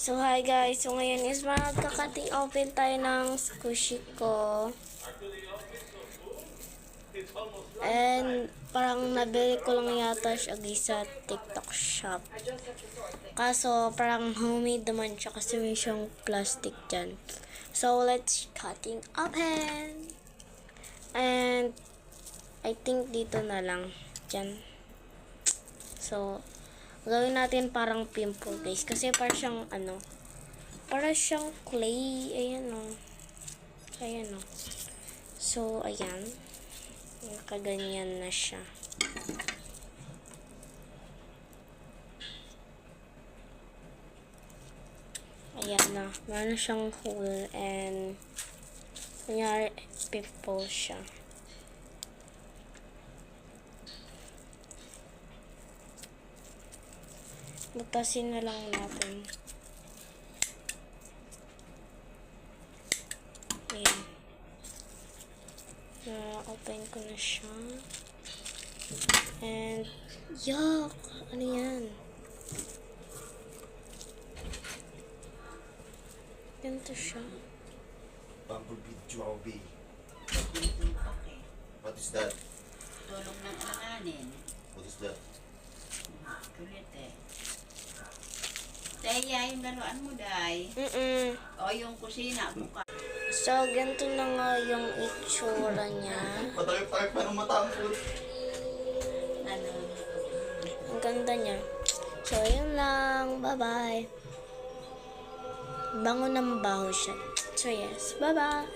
So, hi guys. So, ngayon is magkakating open tayo ng squishy ko. And, parang nabili ko lang yata siya sa TikTok shop. Kaso, parang homemade naman siya kasi may siyang plastic dyan. So, let's cutting open. And, I think dito na lang. Dyan. So, gawin natin parang pimple guys. Kasi parang siyang parang siyang clay. Ayan o. Ayan o. So, ayan. Nakaganyan na siya. Ayan na. Meron siyang hole and kunyari pimple siya. Butasin na lang natin. Ayan. Na-open ko na siya. And, yuck! Ano yan? Ganito siya. Bumblebee Joby. Okay. What is that? Tulong ng alanganin. What is that? Kulit eh. Teya, yung laruan mo, Day. O, yung kusina, buka. So, ganito na nga yung itsura niya. Patay-patay pa ng matangkot. Ano? Ang ganda niya. So, yun lang. Bye-bye. Bango ng baho siya. So, yes. Bye-bye.